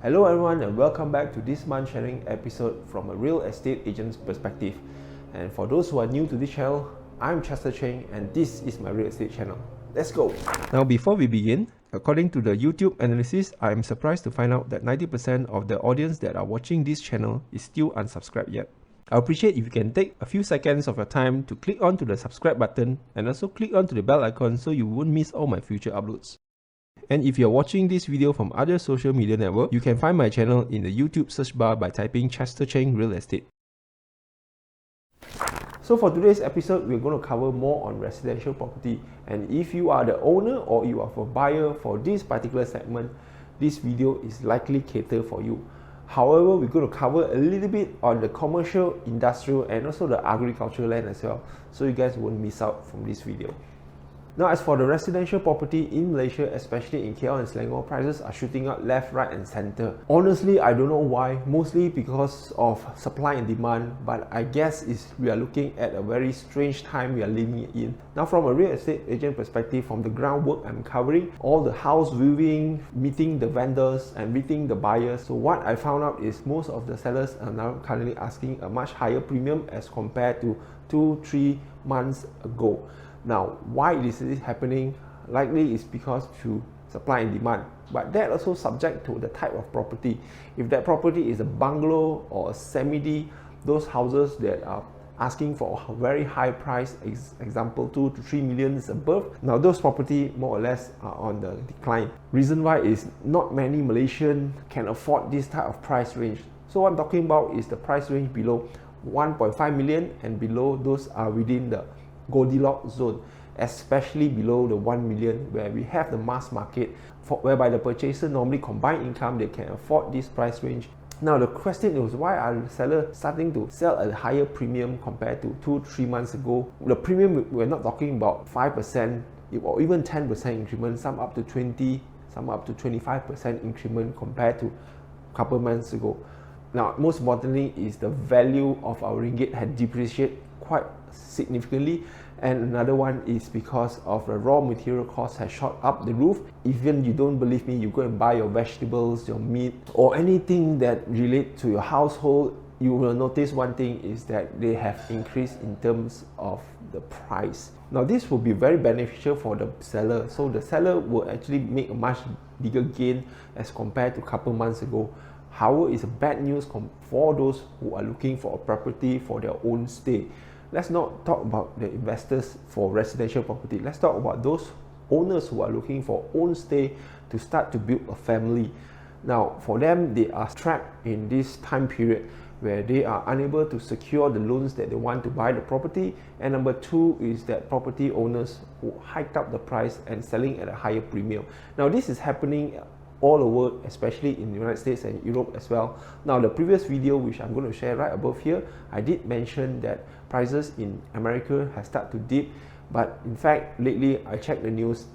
Hello everyone and welcome back to this month's sharing episode from a real estate agent's perspective. And for those who are new to this channel, I'm Chester Cheng and this is my real estate channel. Let's go! Now before we begin, according to the YouTube analysis, I am surprised to find out that 90% of the audience that are watching this channel is still unsubscribed yet. I appreciate if you can take a few seconds of your time to click onto the subscribe button and also click onto the bell icon so you won't miss all my future uploads. And if you're watching this video from other social media network, you can find my channel in the YouTube search bar by typing Chester Cheng Real Estate. So for today's episode, we're going to cover more on residential property. And if you are the owner or you are a buyer for this particular segment, this video is likely catered for you. However, we're going to cover a little bit on the commercial, industrial and also the agricultural land as well. So you guys won't miss out from this video. Now as for the residential property in Malaysia, especially in KL and Selangor, prices are shooting up left, right and center. Honestly, I don't know why, mostly because of supply and demand, but I guess we are looking at a very strange time we are living in. Now from a real estate agent perspective, from the groundwork I'm covering, all the house viewing, meeting the vendors and meeting the buyers. So what I found out is most of the sellers are now currently asking a much higher premium as compared to 2-3 months ago. Now, why this is happening? Likely is because to supply and demand, but that also subject to the type of property. If that property is a bungalow or a semi-D, those houses that are asking for a very high price, example 2 to 3 million above, now those property more or less are on the decline. Reason why is not many Malaysians can afford this type of price range. So what I'm talking about is the price range below 1.5 million and below, those are within the Goldilocks zone, especially below the 1 million where we have the mass market whereby the purchaser normally combined income, they can afford this price range. Now the question is, why are the sellers starting to sell at a higher premium compared to 2-3 months ago? The premium, we're not talking about 5% or even 10% increment, some up to 20, some up to 25% increment compared to a couple months ago. Now most importantly is the value of our ringgit had depreciated quite significantly, and another one is because of the raw material cost has shot up the roof. Even you don't believe me, you go and buy your vegetables, your meat or anything that relate to your household, you will notice one thing is that they have increased in terms of the price. Now this will be very beneficial for the seller, so the seller will actually make a much bigger gain as compared to a couple months ago. However, it's a bad news for those who are looking for a property for their own stay. Let's not talk about the investors for residential property. Let's talk about those owners who are looking for own stay to start to build a family. Now, for them, they are trapped in this time period where they are unable to secure the loans that they want to buy the property. And number two is that property owners who hiked up the price and selling at a higher premium. Now, this is happening all over, especially in the United States and Europe as well. Now the previous video which I'm going to share right above here, I did mention that prices in America have started to dip, but in fact lately I checked the news,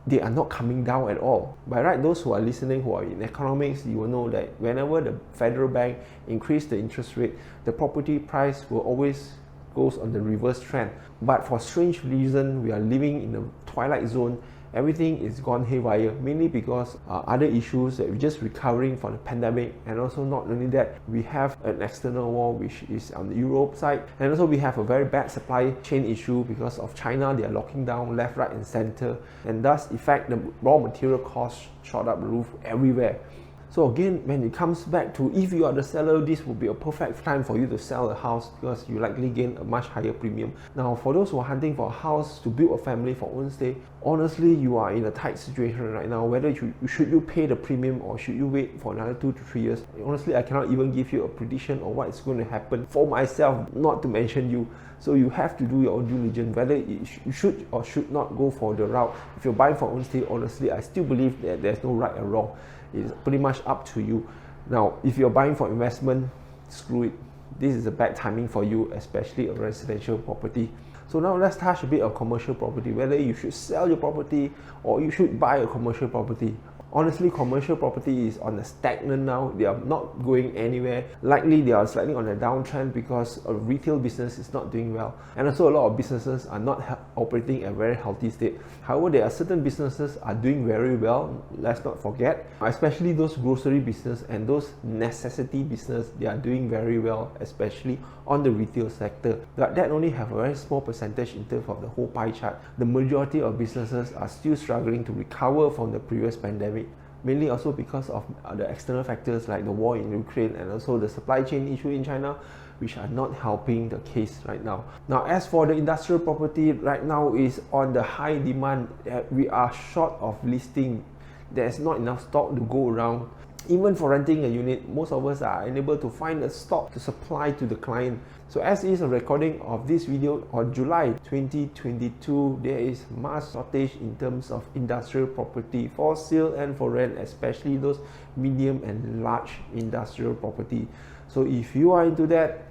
they are not coming down at all. By right, those who are listening who are in economics, you will know that whenever the federal bank increase the interest rate, the property price will always goes on the reverse trend. But for strange reason, we are living in a twilight zone. Everything is gone haywire, mainly because other issues that we're just recovering from the pandemic, and also not only that, we have an external war which is on the Europe side, and also we have a very bad supply chain issue because of China. They are locking down left, right and center, and thus affect the raw material costs shot up the roof everywhere. So again, when it comes back to if you are the seller, this will be a perfect time for you to sell a house because you likely gain a much higher premium. Now for those who are hunting for a house to build a family for own stay, honestly you are in a tight situation right now. Whether should you pay the premium or should you wait for another 2 to 3 years? Honestly, I cannot even give you a prediction of what is going to happen for myself, not to mention you. So you have to do your own due diligence whether you should or should not go for the route. If you're buying for own stay, honestly I still believe that there's no right or wrong. It's pretty much up to you. Now, if you're buying for investment, screw it. This is a bad timing for you, especially a residential property. So now let's touch a bit on commercial property, whether you should sell your property or you should buy a commercial property. Honestly, commercial property is on a stagnant now. They are not going anywhere. Likely they are slightly on a downtrend because a retail business is not doing well, and also a lot of businesses are not operating at a very healthy state. However, there are certain businesses are doing very well. Let's not forget, especially those grocery business and those necessity business, they are doing very well, especially on the retail sector. But that only have a very small percentage in terms of the whole pie chart. The majority of businesses are still struggling to recover from the previous pandemic, mainly also because of the external factors like the war in Ukraine and also the supply chain issue in China, which are not helping the case right now. Now, as for the industrial property, right now is on the high demand. We are short of listing. There's not enough stock to go around. Even for renting a unit, most of us are unable to find a stock to supply to the client. So as is a recording of this video on July 2022, there is mass shortage in terms of industrial property for sale and for rent, especially those medium and large industrial property. So if you are into that,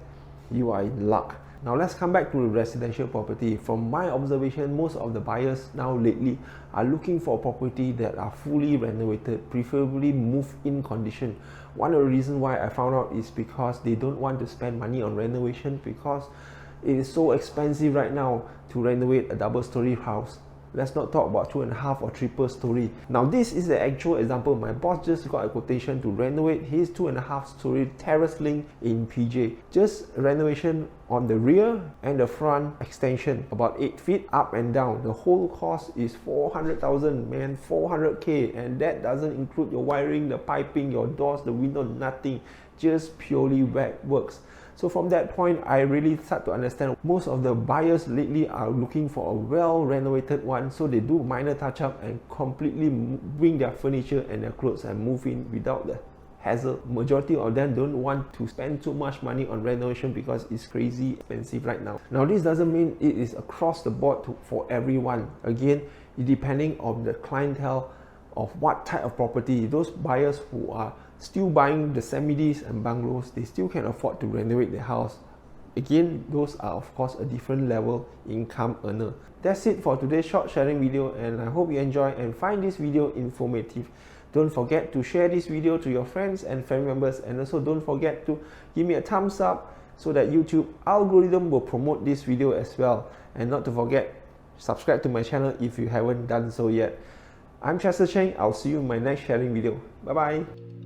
you are in luck. Now let's come back to the residential property. From my observation, most of the buyers now lately are looking for property that are fully renovated, preferably move-in condition. One of the reasons why I found out is because they don't want to spend money on renovation, because it is so expensive right now to renovate a double-story house. Let's not talk about 2.5 or triple story. Now this is the actual example. My boss just got a quotation to renovate his 2.5 story terrace link in PJ. Just renovation on the rear and the front extension, about 8 feet up and down. The whole cost is 400,000, man, 400k, and that doesn't include your wiring, the piping, your doors, the window, nothing. Just purely works. So from that point, I really start to understand most of the buyers lately are looking for a well renovated one, so they do minor touch up and completely bring their furniture and their clothes and move in without the hassle. Majority of them don't want to spend too much money on renovation because it's crazy expensive right now. Now this doesn't mean it is across the board for everyone. Again, depending on the clientele of what type of property. Those buyers who are still buying the semi-Ds and bungalows, they still can afford to renovate their house. Again, those are of course a different level income earner. That's it for today's short sharing video, and I hope you enjoy and find this video informative. Don't forget to share this video to your friends and family members, and also don't forget to give me a thumbs up so that YouTube algorithm will promote this video as well. And not to forget, subscribe to my channel if you haven't done so yet. I'm Chester Cheng. I'll see you in my next sharing video. Bye bye.